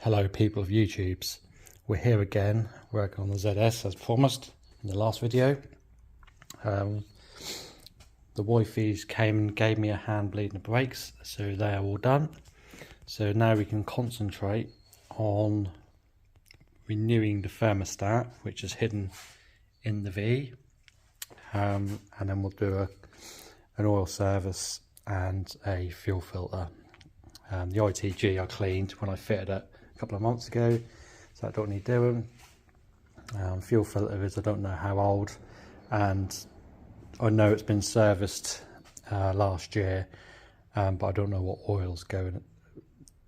Hello people of YouTubes, we're here again working on the ZS as promised in the last video. The wifeys came and gave me a hand bleeding the brakes, so they are all done. So now we can concentrate on renewing the thermostat, which is hidden in the V, and then we'll do an oil service and a fuel filter. The ITG I cleaned when I fitted it a couple of months ago, so I don't need doing. Fuel filter is, I don't know how old, and I know it's been serviced last year, but I don't know what oil's going.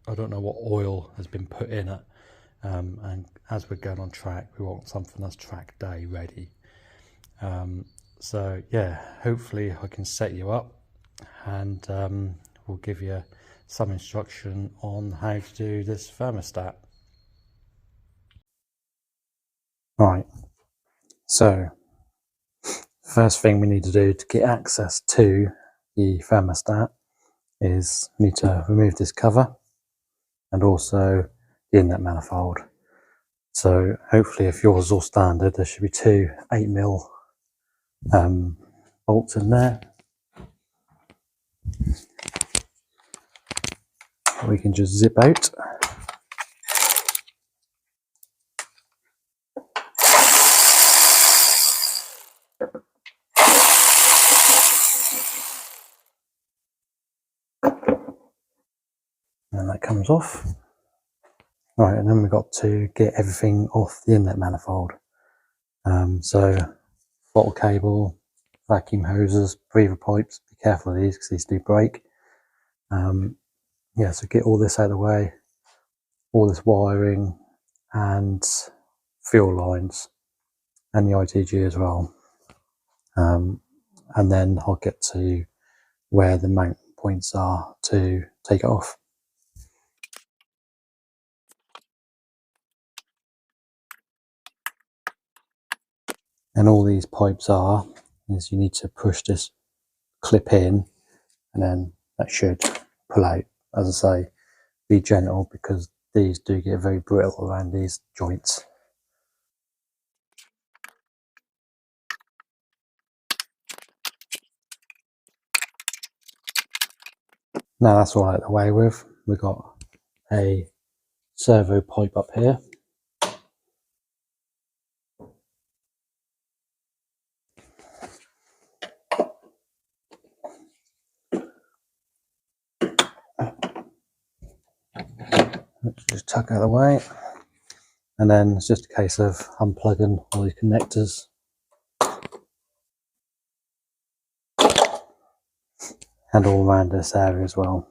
I don't know what oil has been put in it, and as we're going on track, we want something that's track day ready. So yeah, hopefully I can set you up, and we'll give you some instruction on how to do this thermostat. Right, so first thing we need to do to get access to the thermostat is we need to remove this cover and also the inlet manifold. So hopefully, if yours is all standard, there should be two 8mm bolts in there. We can just zip out. And that comes off. Right, and then we've got to get everything off the inlet manifold. So throttle cable, vacuum hoses, breather pipes. Be careful of these because these do break. Yeah, so get all this out of the way, all this wiring and fuel lines and the ITG as well. And then I'll get to where the mount points are to take it off. And all these pipes are is you need to push this clip in, and then that should pull out. As I say, be gentle because these do get very brittle around these joints. Now that's all out of the way with. We've got a servo pipe up here. Just tuck out of the way, and then it's just a case of unplugging all these connectors and all around this area as well.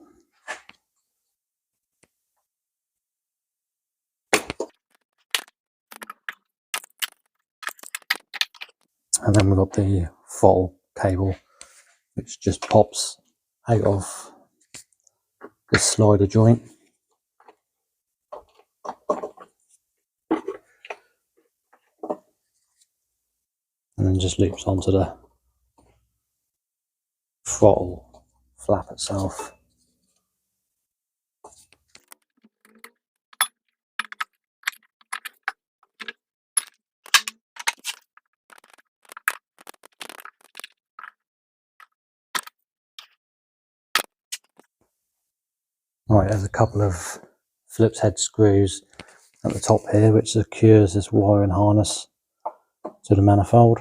And then we've got the throttle cable, which just pops out of this slider joint. And then just loops onto the throttle flap itself. Right, there's a couple of Phillips head screws at the top here, which secures this wiring harness to the manifold.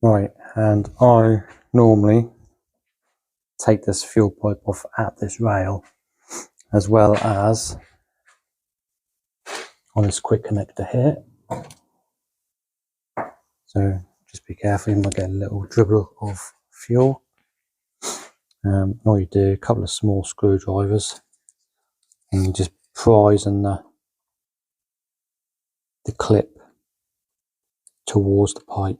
Right, and I normally take this fuel pipe off at this rail, as well as on this quick connector here. So just be careful, you might get a little dribble of fuel. All you do, a couple of small screwdrivers, and you just prise in the clip towards the pipe.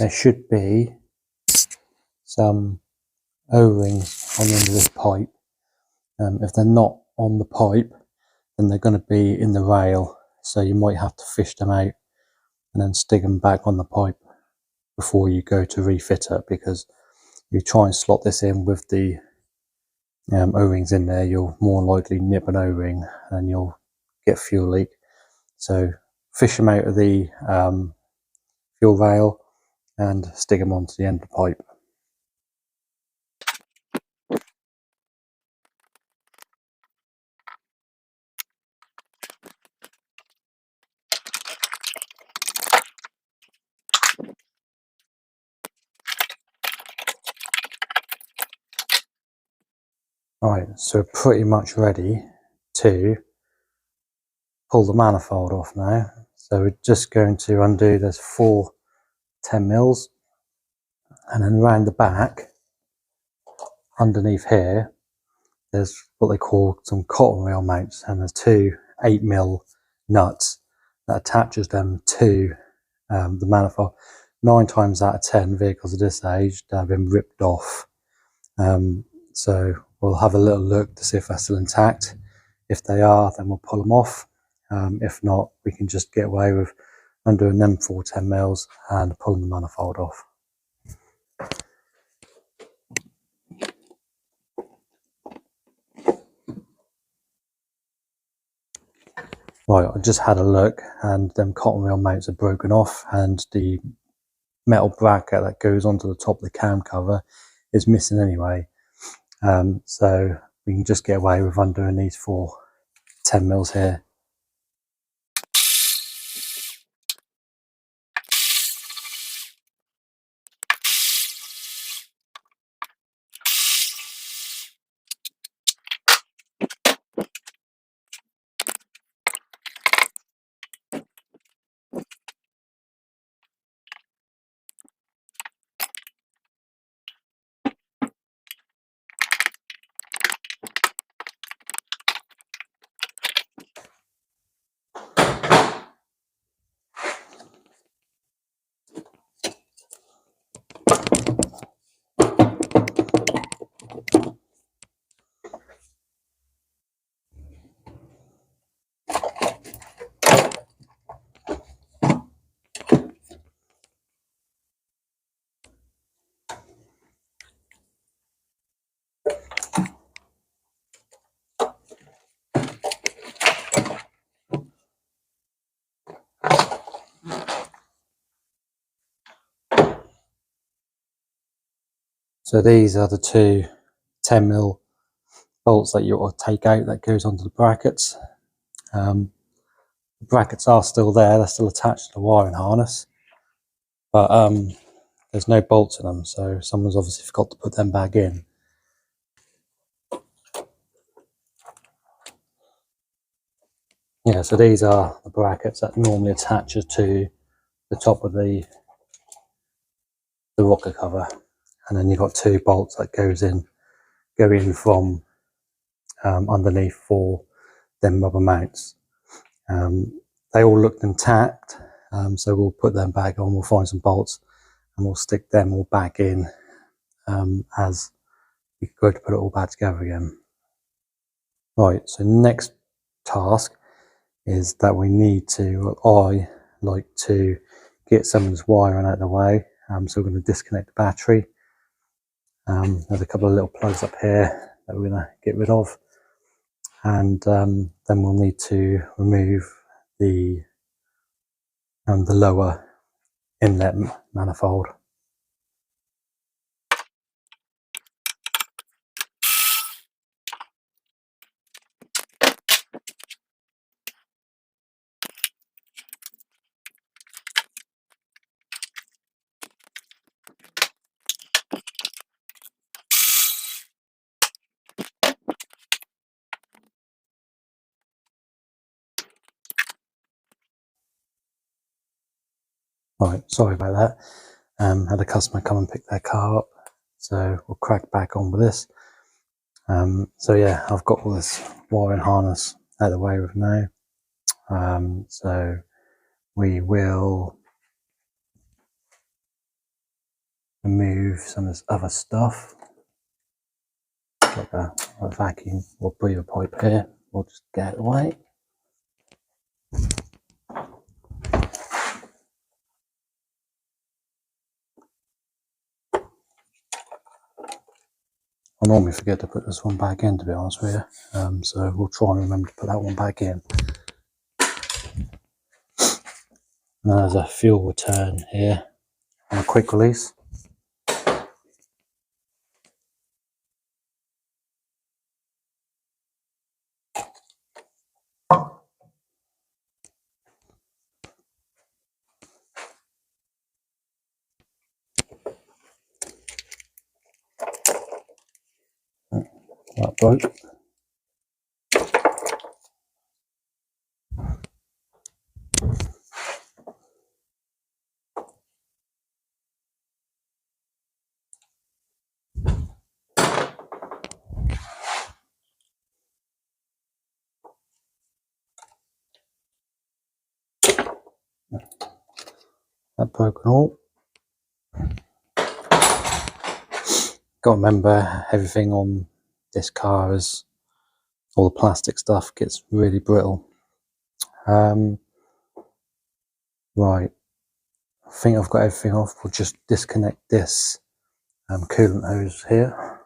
there should be some O-rings on the end of this pipe. If they're not on the pipe, then they're going to be in the rail, so you might have to fish them out and then stick them back on the pipe before you go to refit it, because if you try and slot this in with the O-rings in there, you'll more likely nip an O-ring and you'll get fuel leak. So fish them out of the fuel rail and stick them onto the end of the pipe. Right, so we're pretty much ready to pull the manifold off now. So we're just going to undo, there's 4 10mm, and then around the back underneath here there's what they call some cotton reel mounts, and there's 2 8mm nuts that attaches them to the manifold. 9 times out of 10 vehicles of this age, they've been ripped off. So we'll have a little look to see if they're still intact. If they are, then we'll pull them off. If not, we can just get away with undoing them 4 10mm and pulling the manifold off. Right, I just had a look and them cotton reel mounts are broken off, and the metal bracket that goes onto the top of the cam cover is missing anyway. So we can just get away with undoing these 4 10mm here. So these are the 2 10mm bolts that you ought to take out that goes onto the brackets. The brackets are still there, they're still attached to the wiring harness, but there's no bolts in them, so someone's obviously forgot to put them back in. Yeah, so these are the brackets that normally attaches to the top of the rocker cover, and then you've got 2 bolts that go in from underneath for them rubber mounts. They all looked intact, so we'll put them back on, we'll find some bolts and we'll stick them all back in as we go to put it all back together again. Right, so next task is that we need to, I like to get some of this wiring out of the way. So we're going to disconnect the battery. There's a couple of little plugs up here that we're going to get rid of, and then we'll need to remove the lower inlet manifold. Right, sorry about that. Had a customer come and pick their car up, so we'll crack back on with this. So yeah, I've got all this wiring harness out of the way with now. So we will remove some of this other stuff. Like a vacuum or breather pipe here. We'll just get it away. I normally forget to put this one back in, to be honest with you. So we'll try and remember to put that one back in. Now there's a fuel return here on a quick release. That broke. That broken all. Got to remember, everything on this car is, all the plastic stuff gets really brittle. Right, I think I've got everything off. We'll just disconnect this coolant hose here.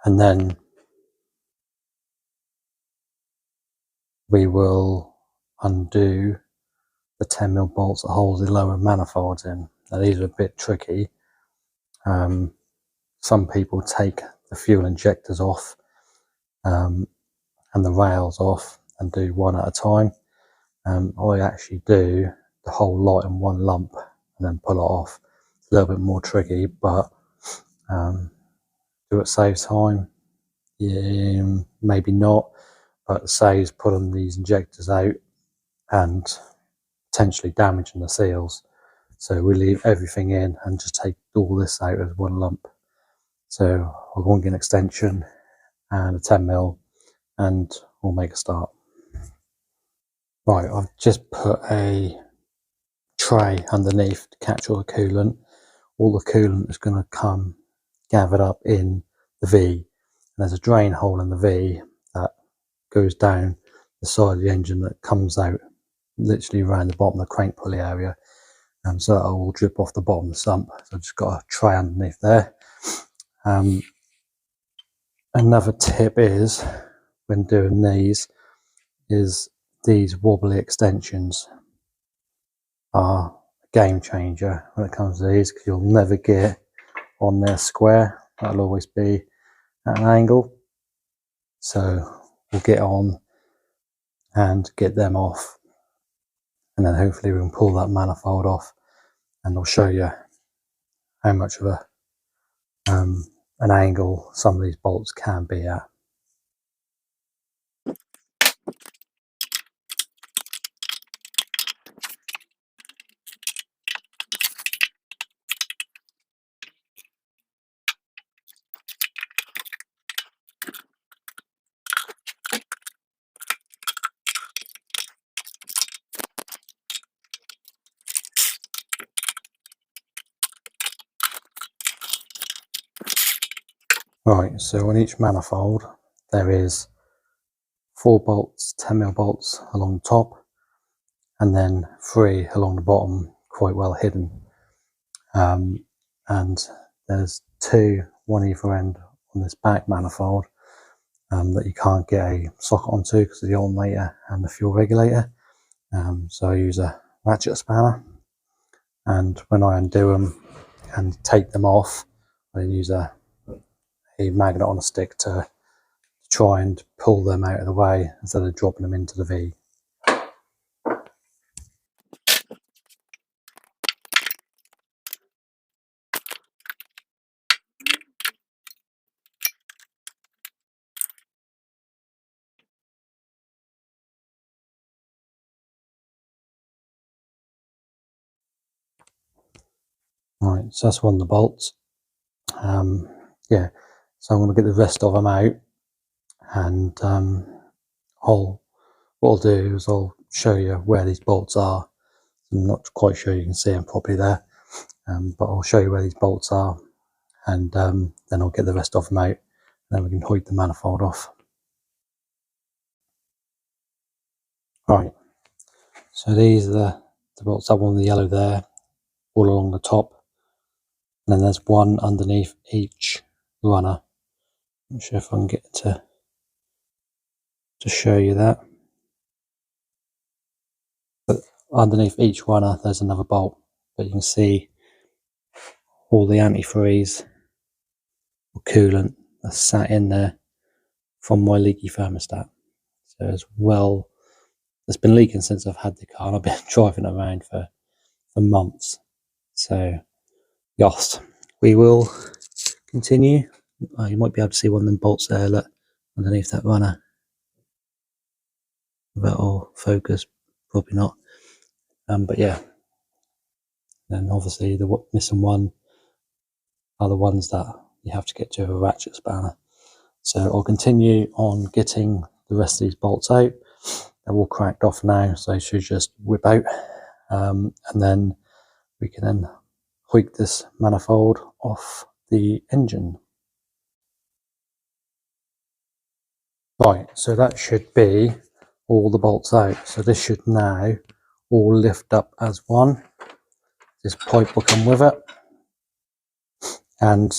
And then we will undo the 10mm bolts that hold the lower manifolds in. Now these are a bit tricky. Some people take the fuel injectors off and the rails off and do one at a time. I actually do the whole lot in one lump and then pull it off. It's a little bit more tricky, but do it save time? Yeah, maybe not, but it saves pulling these injectors out and potentially damaging the seals. So we leave everything in and just take all this out as one lump. So I'll go and get an extension and a 10mm and we'll make a start. Right, I've just put a tray underneath to catch all the coolant. All the coolant is going to come gathered up in the V. And there's a drain hole in the V that goes down the side of the engine that comes out literally around the bottom of the crank pulley area. So that will drip off the bottom of the sump. So I've just got a tray underneath there. Another tip is, when doing these wobbly extensions are a game changer when it comes to these, because you'll never get on there square. That'll always be at an angle. So we'll get on and get them off, and then hopefully we can pull that manifold off, and I'll show you how much of an angle some of these bolts can be at. Right, so on each manifold there is 4 bolts, 10mm bolts along the top, and then 3 along the bottom, quite well hidden. And there's 2, one either end on this back manifold that you can't get a socket onto because of the alternator and the fuel regulator. So I use a ratchet spanner, and when I undo them and take them off, I use a magnet on a stick to try and pull them out of the way instead of dropping them into the V. Right, so that's one of the bolts. Yeah, so I'm going to get the rest of them out, and I'll what I'll do is I'll show you where these bolts are. I'm not quite sure you can see them properly there, but I'll show you where these bolts are, and then I'll get the rest of them out, and then we can hoik the manifold off. Right, so these are the bolts, that one with the yellow there, all along the top, and then there's one underneath each runner. I'm not sure if I can get to show you that. But underneath each runner there's another bolt, but you can see all the antifreeze or coolant that's sat in there from my leaky thermostat. So as well, it's been leaking since I've had the car, and I've been driving around for months. So yes, we will continue. You might be able to see one of them bolts there, look, underneath that runner. That'll focus, probably not. But yeah, then obviously the missing one are the ones that you have to get to with a ratchet spanner. So I'll continue on getting the rest of these bolts out. They're all cracked off now, so they should just whip out, and then we can then hoik this manifold off the engine. Right, so that should be all the bolts out. So this should now all lift up as one. This pipe will come with it, and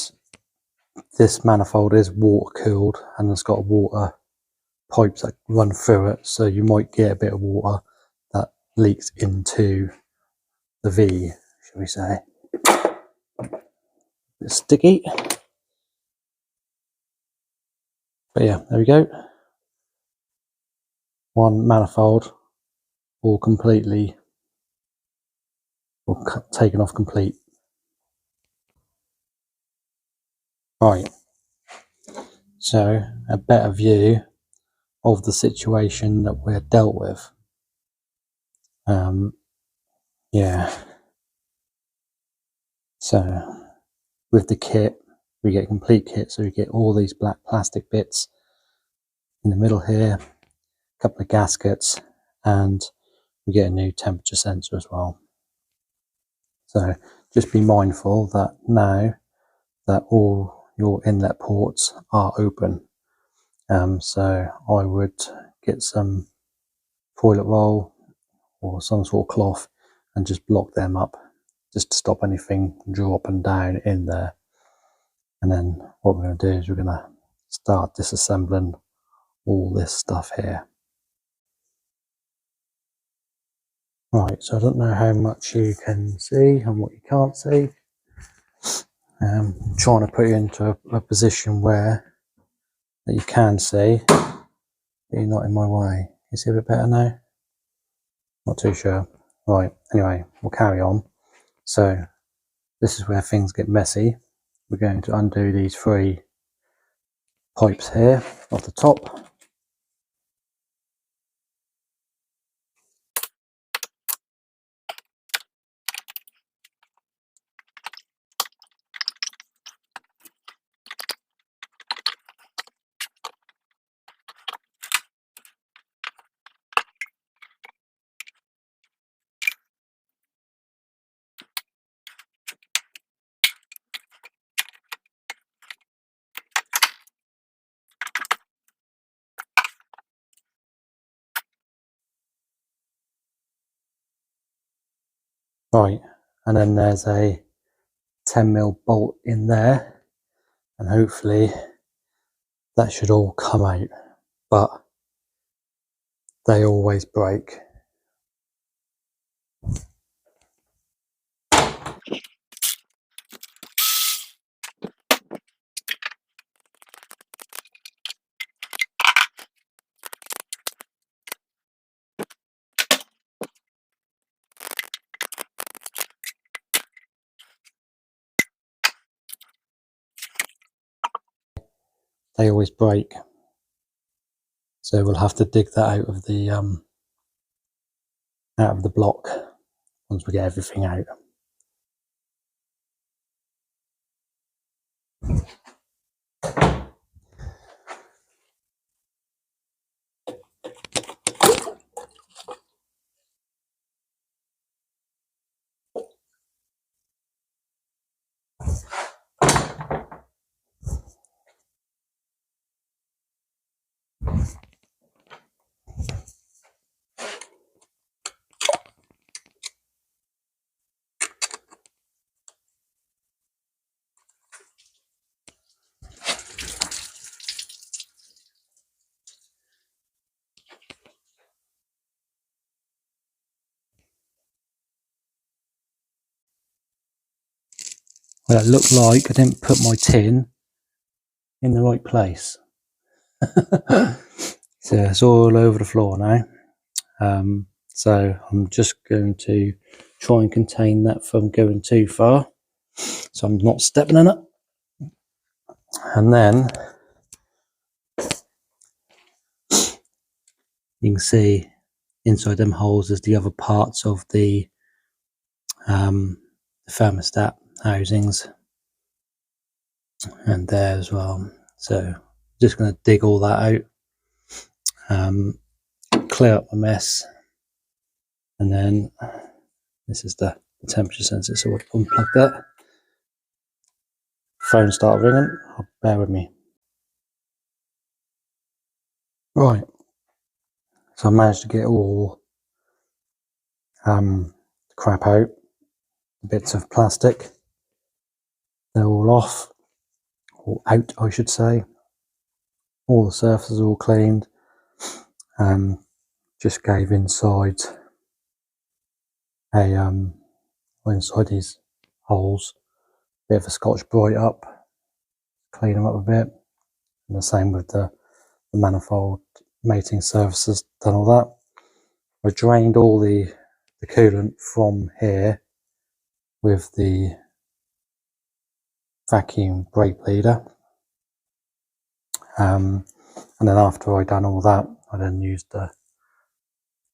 this manifold is water cooled, and it's got water pipes that run through it, so you might get a bit of water that leaks into the V, shall we say. It's sticky, but yeah, there we go. One manifold all completely, or taken off complete. Right, so a better view of the situation that we're dealt with. Yeah, so with the kit, we get a complete kit, so we get all these black plastic bits in the middle here, a couple of gaskets, and we get a new temperature sensor as well. So just be mindful that now that all your inlet ports are open, so I would get some toilet roll or some sort of cloth and just block them up, just to stop anything dropping down in there. And then what we're going to do is we're going to start disassembling all this stuff here. Right, so I don't know how much you can see and what you can't see. I'm trying to put you into a position where that you can see, but you're not in my way. You see a bit better now? Not too sure. Right, anyway, we'll carry on. So this is where things get messy. We're going to undo these 3 pipes here off the top. Right, and then there's a 10mm bolt in there, and hopefully that should all come out, but they always break. They always break, so we'll have to dig that out of the block once we get everything out. Well, it looked like I didn't put my tin in the right place. So it's all over the floor now. So I'm just going to try and contain that from going too far, so I'm not stepping in it. And then you can see inside them holes is the other parts of the thermostat housings, and there as well. So just going to dig all that out, clear up the mess, and then this is the temperature sensor, so we'll unplug that. Phone started ringing. Bear with me. Right, so I managed to get all crap out, bits of plastic. They're all off, or out, I should say. All the surfaces are all cleaned. Just gave inside inside these holes, bit of a Scotch Brite up, clean them up a bit, and the same with the manifold mating surfaces. Done all that. I drained all the coolant from here with the vacuum brake bleeder, and then after I done all that, I then used the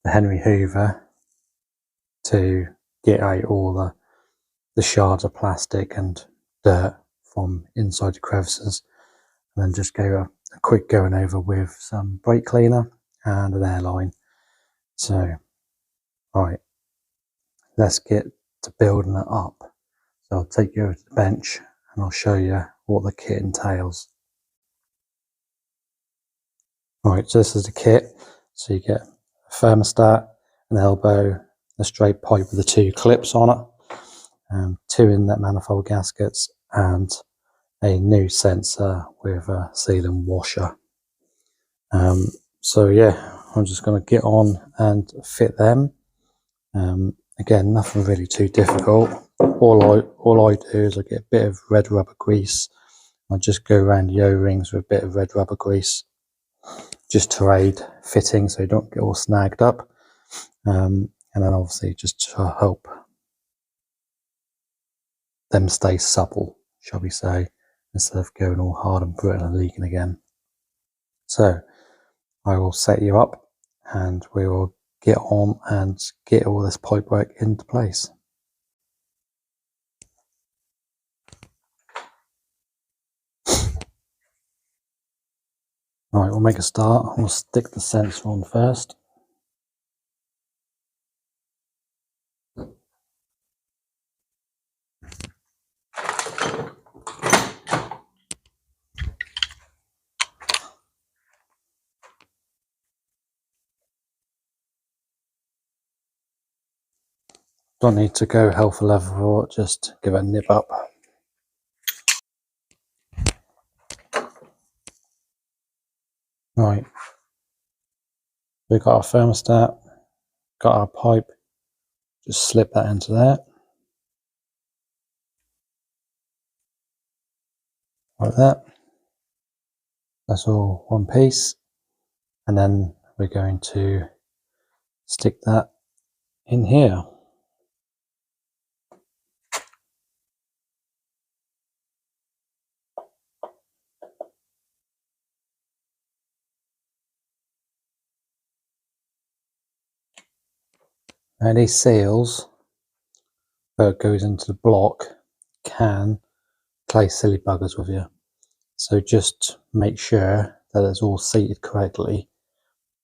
Henry Hoover to get out all the shards of plastic and dirt from inside the crevices, and then just gave a quick going over with some brake cleaner and an airline. So, right, let's get to building it up. So I'll take you over to the bench and I'll show you what the kit entails. Right, so this is the kit. So you get a thermostat, an elbow, a straight pipe with the 2 clips on it, 2 inlet manifold gaskets, and a new sensor with a sealing washer. So yeah, I'm just going to get on and fit them. Again, nothing really too difficult. All I do is I get a bit of red rubber grease. I just go around the O-rings with a bit of red rubber grease, just to aid fitting so you don't get all snagged up. And then obviously just to help them stay supple, shall we say, instead of going all hard and brittle and leaking again. So I will set you up and we will get on and get all this pipework into place. Right, we'll make a start. We'll stick the sensor on first. Don't need to go hell for leather for it, just give it a nip up. Right, we've got our thermostat, got our pipe, just slip that into there. Like that. That's all one piece. And then we're going to stick that in here. Now these seals that goes into the block can play silly buggers with you. So just make sure that it's all seated correctly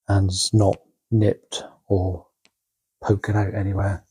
and it's not nipped or poking out anywhere.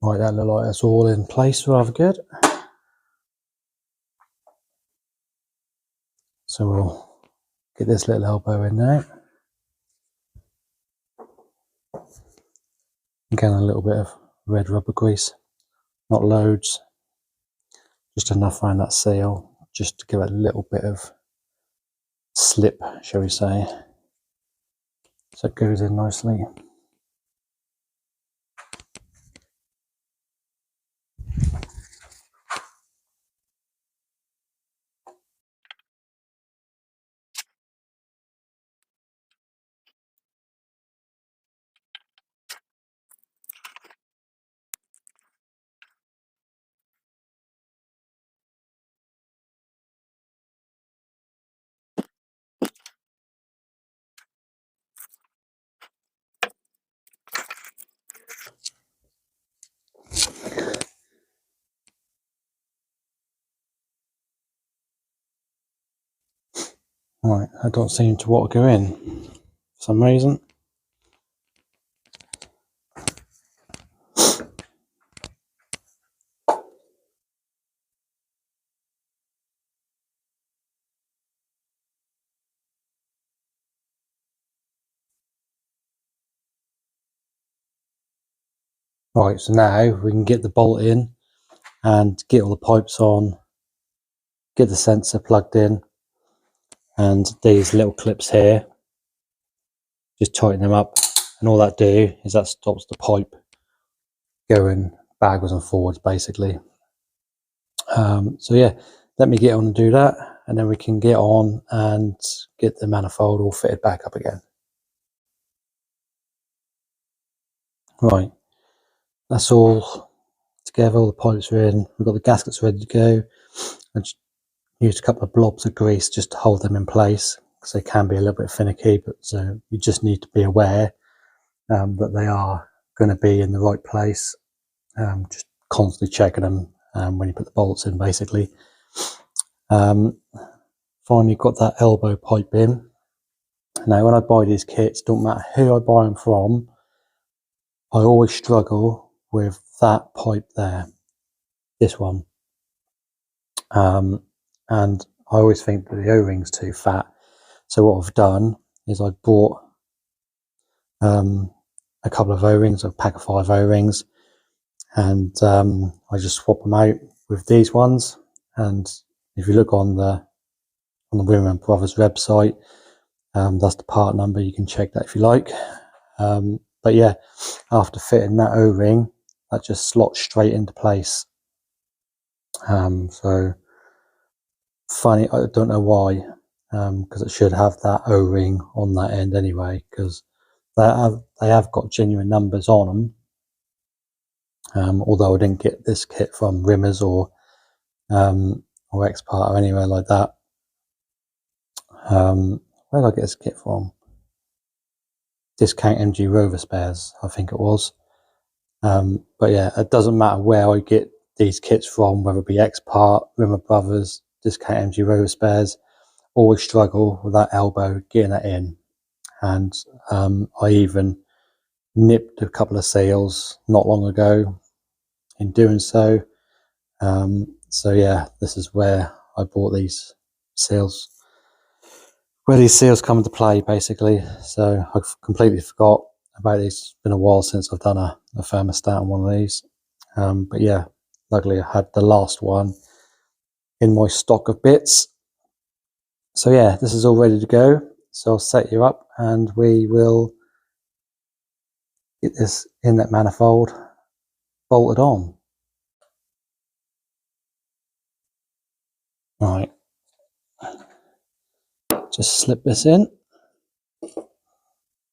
Right, that looks like it's all in place rather good. So we'll get this little elbow in now. Again, a little bit of red rubber grease, not loads, just enough around that seal, just to give it a little bit of slip, shall we say, so it goes in nicely. Right, I don't seem to want to go in for some reason. Right, so now we can get the bolt in and get all the pipes on, get the sensor plugged in, and these little clips here, just tighten them up, and all that do is that stops the pipe going backwards and forwards basically. So yeah, let me get on and do that, and then we can get on and get the manifold all fitted back up again. Right, that's all together, all the pipes are in, we've got the gaskets ready to go. I just used a couple of blobs of grease just to hold them in place, because they can be a little bit finicky, but so you just need to be aware that they are going to be in the right place. Just constantly checking them when you put the bolts in basically. Finally got that elbow pipe in. Now when I buy these kits, don't matter who I buy them from, I always struggle with that pipe there, this one, and I always think that the O-ring's too fat. So what I've done is I bought a couple of O-rings, a pack of 5 O-rings, and I just swap them out with these ones. And if you look on the Women Brothers website, that's the part number, you can check that if you like. But yeah, after fitting that O-ring, that just slots straight into place. So funny, I don't know why, because it should have that O-ring on that end anyway, because they have got genuine numbers on them. Although I didn't get this kit from Rimmers or X-Part or anywhere like that. Where did I get this kit from? Discount MG Rover Spares, I think it was. But yeah, it doesn't matter where I get these kits from, whether it be X-Part, Rimmer Brothers, Discount MG Rover Spares, always struggle with that elbow getting it in. And I even nipped a couple of seals not long ago in doing so. So yeah, this is where I bought these seals, where these seals come into play basically. So I completely forgot about these. It's been a while since I've done a thermostat on one of these. But yeah, luckily I had the last one in my stock of bits. So yeah, this is all ready to go. So I'll set you up and we will get this in that manifold bolted on. Right, just slip this in.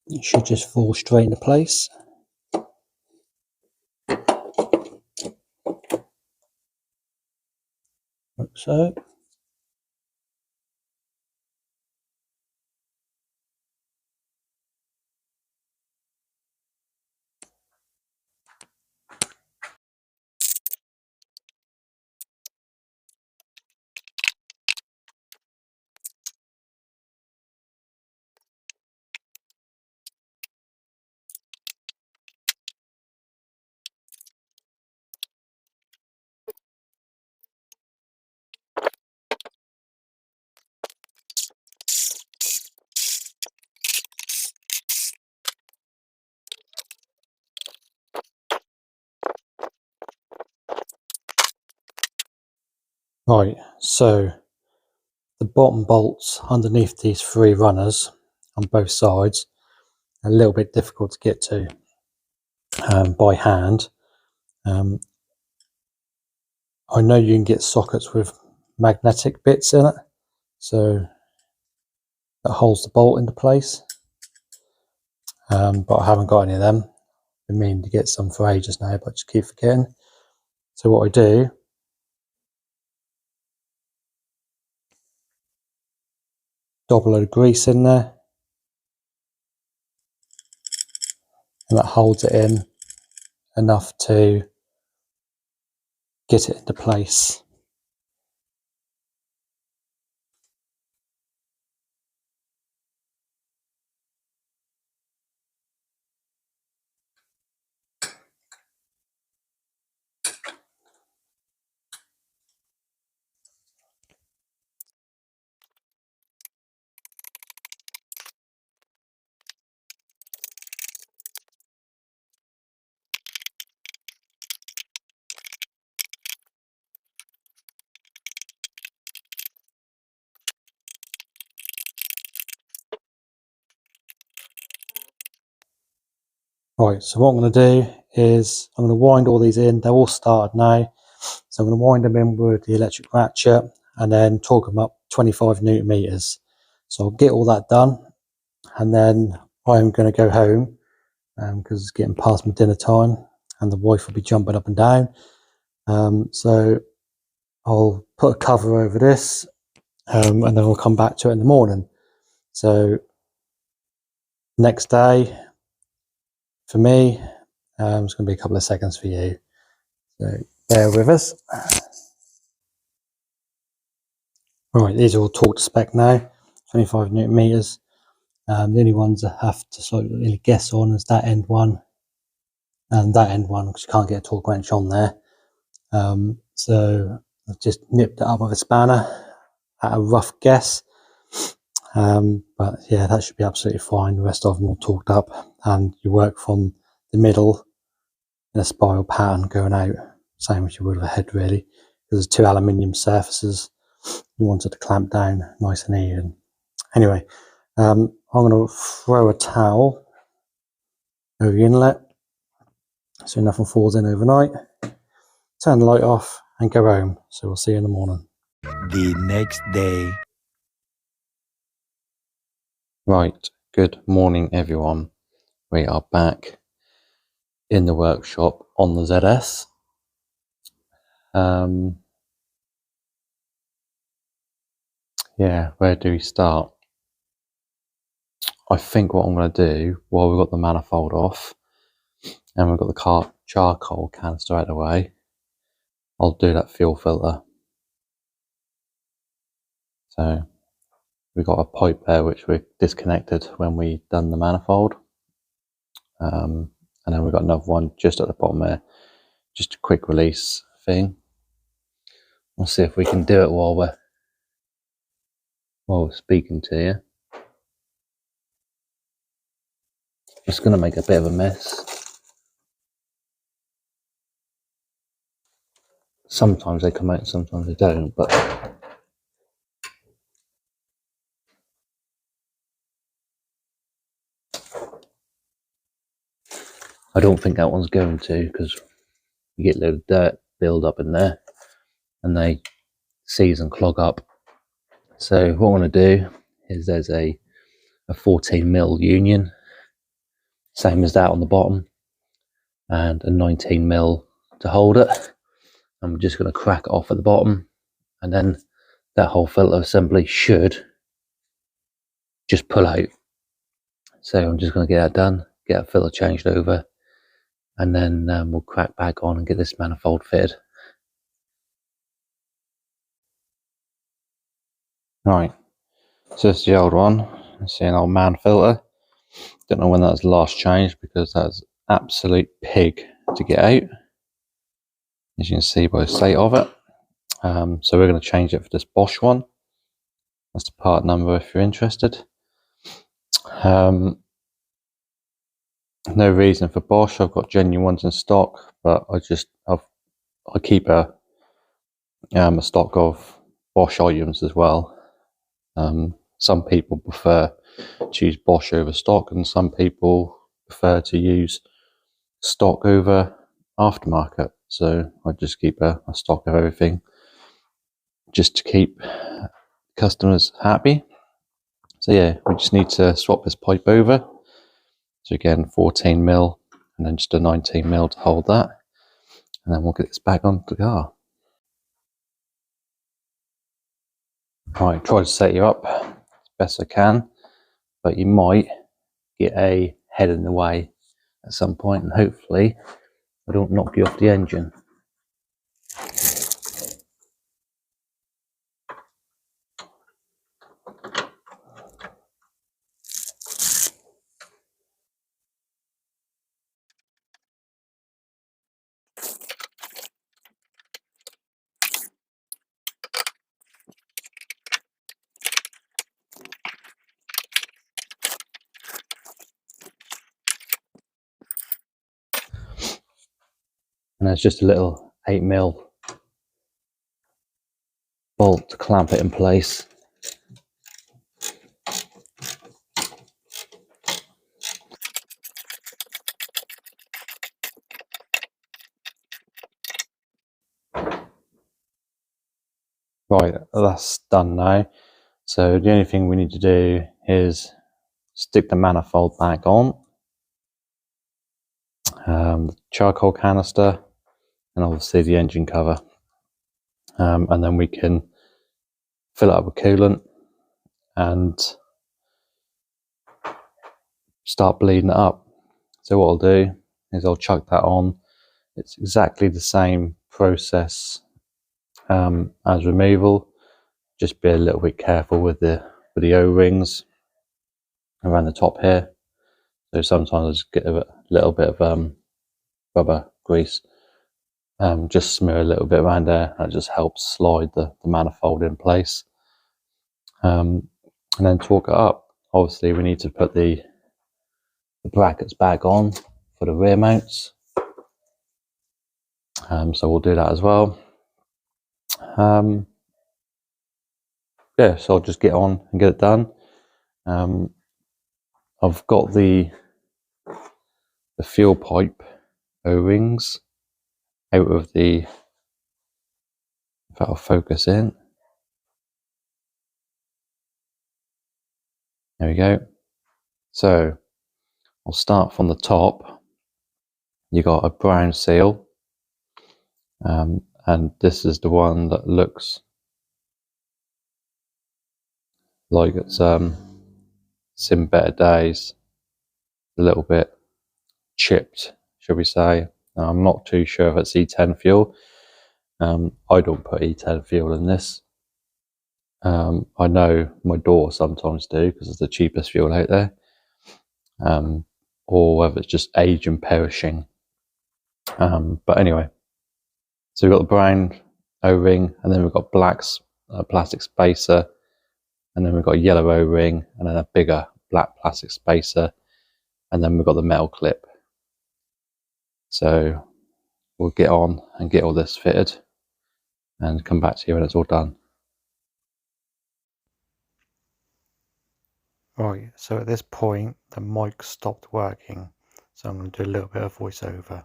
It should just fall straight into place. Like so. Right, so the bottom bolts underneath these 3 runners on both sides are a little bit difficult to get to by hand. I know you can get sockets with magnetic bits in it, so that holds the bolt into place, but I haven't got any of them. I've been meaning to get some for ages now, but just keep forgetting. So what I do, dab a load of grease in there, and that holds it in enough to get it into place. Right, so what I'm going to do is I'm going to wind all these in. They're all started now. So I'm going to wind them in with the electric ratchet and then torque them up 25 Newton meters. So I'll get all that done, and then I'm going to go home because it's getting past my dinner time and the wife will be jumping up and down. So I'll put a cover over this and then we'll come back to it in the morning. So next day for me, it's going to be a couple of seconds for you. So bear with us. Right, these are all torque to spec now, 25 Newton meters. The only ones I have to sort of really guess on is that end one and that end one, because you can't get a torque wrench on there. So I've just nipped it up with a spanner at a rough guess. But yeah, that should be absolutely fine. The rest of them all torqued up, and you work from the middle in a spiral pattern going out, same as you would with a head really, because there's 2 aluminium surfaces you wanted to clamp down nice and even. Anyway, I'm going to throw a towel over the inlet so nothing falls in overnight, turn the light off and go home. So we'll see you in the morning. The next day. Right, good morning everyone. We are back in the workshop on the ZS. Yeah, where do we start? I think what I'm going to do, while we've got the manifold off and we've got the charcoal canister out of the way, I'll do that fuel filter. So we've got a pipe there which we disconnected when we done the manifold, and then we've got another one just at the bottom there, just a quick release thing. We'll see if we can do it while we're speaking to you. It's going to make a bit of a mess. Sometimes they come out, sometimes they don't, but I don't think that one's going to, because you get a load of dirt build up in there and they seize and clog up. So what I want to do is there's a 14mm union, same as that on the bottom, and a 19mm to hold it. I'm just going to crack it off at the bottom, and then that whole filter assembly should just pull out. So I'm just going to get that done, get a filter changed over, and then we'll crack back on and get this manifold fitted. Right, so this is the old one. You see an old man filter. Don't know when that was last changed, because that's absolute pig to get out, as you can see by the state of it. So we're going to change it for this Bosch one. That's the part number if you're interested. No reason for Bosch. I've got genuine ones in stock, but I keep a a stock of Bosch items as well. Some people prefer to use Bosch over stock, and some people prefer to use stock over aftermarket. So I just keep a stock of everything just to keep customers happy. So yeah, we just need to swap this pipe over. So again, 14 mil and then just a 19 mil to hold that. And then we'll get this back on the car. Right, try to set you up as best I can, but you might get a head in the way at some point, and hopefully I don't knock you off the engine. And there's just a little 8 mil bolt to clamp it in place. Right, that's done now. So the only thing we need to do is stick the manifold back on, the charcoal canister, and obviously the engine cover. And then we can fill it up with coolant and start bleeding it up. So what I'll do is I'll chuck that on. It's exactly the same process as removal. Just be a little bit careful with the O-rings around the top here. So sometimes I just get a little bit of rubber grease. Just smear a little bit around there. That just helps slide the manifold in place. And then torque it up. Obviously we need to put the brackets back on for the rear mounts. So we'll do that as well. Yeah, so I'll just get on and get it done. I've got the fuel pipe O-rings out of the, if that'll focus in. There we go. So I'll start from the top. You got a brown seal, and this is the one that looks like it's seen better days. A little bit chipped, should we say. Now, I'm not too sure if it's E10 fuel. I don't put E10 fuel in this. I know my daughter sometimes do because it's the cheapest fuel out there. Or whether it's just age and perishing. But anyway, so we've got the brown O-ring, and then we've got black plastic spacer, and then we've got a yellow O-ring, and then a bigger black plastic spacer, and then we've got the metal clip. So we'll get on and get all this fitted and come back to you when it's all done. Right, so at this point the mic stopped working, so I'm going to do a little bit of voiceover.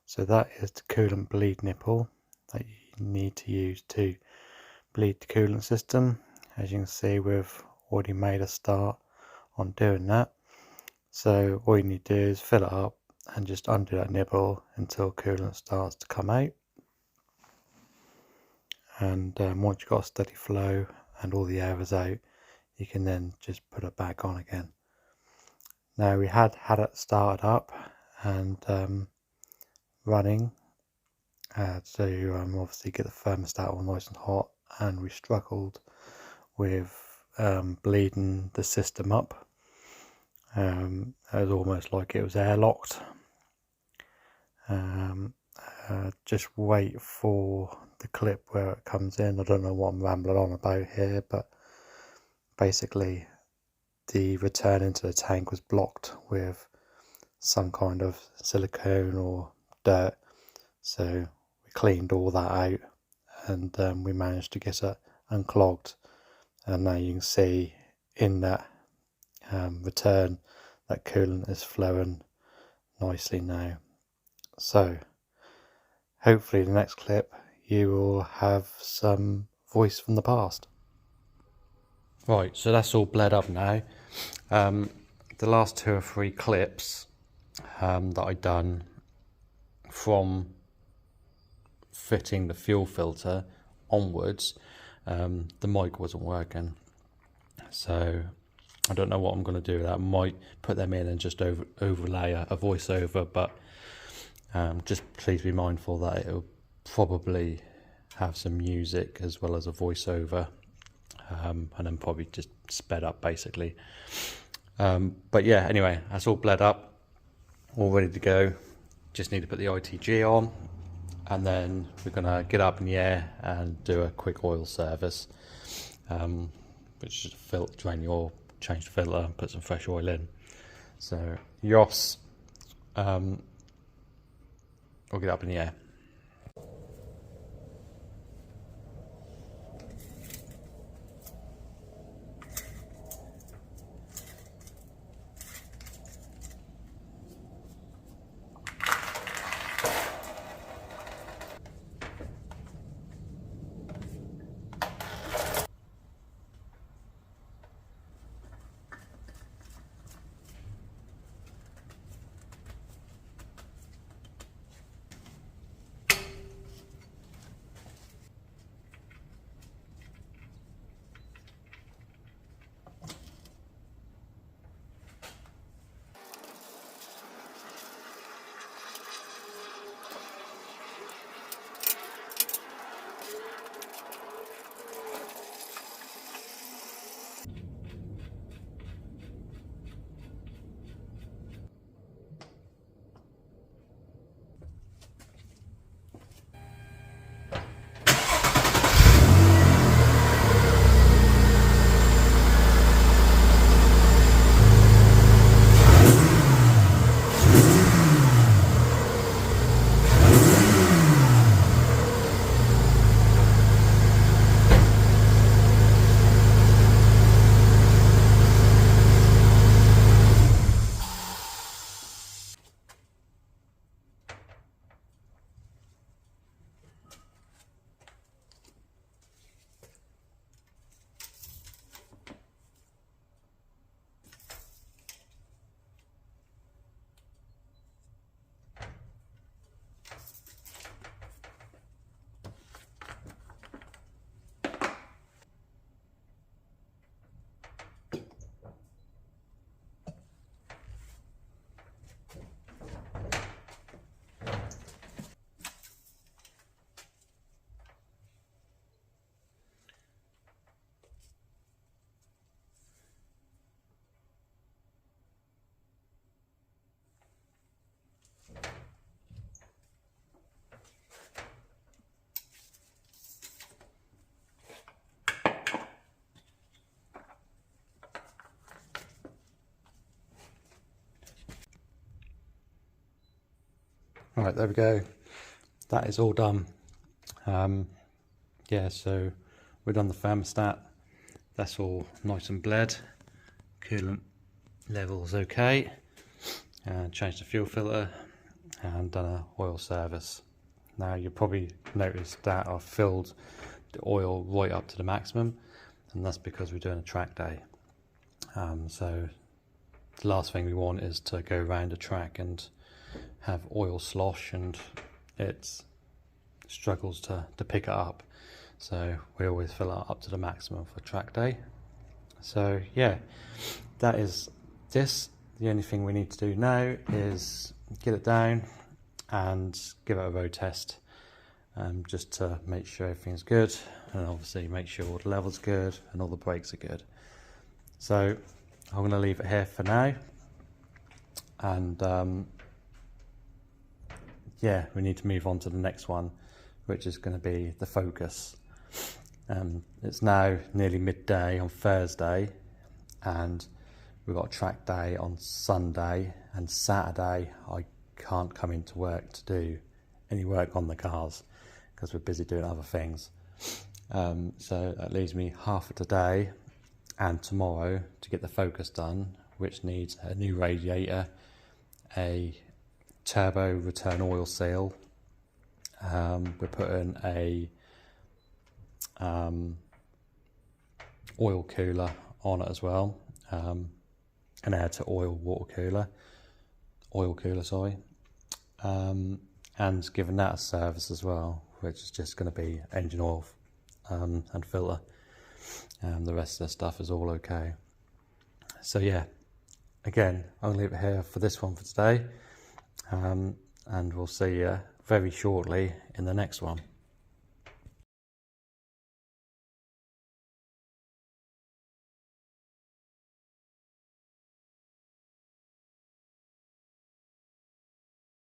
So that is the coolant bleed nipple that you need to use to bleed the coolant system. As you can see, we've already made a start on doing that. So all you need to do is fill it up and just undo that nipple until coolant starts to come out. And once you've got a steady flow and all the air is out, you can then just put it back on again. Now we had it started up and running to obviously get the thermostat all nice and hot, and we struggled with bleeding the system up. It was almost like it was airlocked. Just wait for the clip where it comes in. I don't know what I'm rambling on about here, but basically the return into the tank was blocked with some kind of silicone or dirt, so we cleaned all that out and we managed to get it unclogged, and now you can see in that return that coolant is flowing nicely now. So hopefully the next clip you will have some voice from the past. Right, so that's all bled up now. The last 2 or 3 clips that I done from fitting the fuel filter onwards, the mic wasn't working, so I don't know what I'm going to do with that. I might put them in and just overlay a voiceover, but just please be mindful that it'll probably have some music as well as a voiceover, and then probably just sped up basically. But yeah, anyway, that's all bled up, all ready to go. Just need to put the ITG on, and then we're gonna get up in the air and do a quick oil service, which is drain the oil, change the filter, and put some fresh oil in. So Yoss, we'll get up in the air. Right, there we go. That is all done. Yeah, so we've done the thermostat. That's all nice and bled. Coolant level's okay. Changed the fuel filter and done a oil service. Now you probably noticed that I've filled the oil right up to the maximum, and that's because we're doing a track day. So the last thing we want is to go around a track and have oil slosh, and it struggles to pick it up. So we always fill it up to the maximum for track day. So yeah, that is this. The only thing we need to do now is get it down and give it a road test, just to make sure everything's good, and obviously make sure all the levels good and all the brakes are good. So I'm going to leave it here for now, and yeah, we need to move on to the next one, which is going to be the Focus. It's now nearly midday on Thursday, and we've got a track day on Sunday, and Saturday I can't come into work to do any work on the cars because we're busy doing other things. So that leaves me half of today and tomorrow to get the Focus done, which needs a new radiator, a turbo return oil seal. We're putting a oil cooler on it as well, an air to oil oil cooler, sorry, and giving that a service as well, which is just going to be engine oil and filter. The rest of the stuff is all okay. So yeah, again, I'm going to leave it here for this one for today, and we'll see you very shortly in the next one.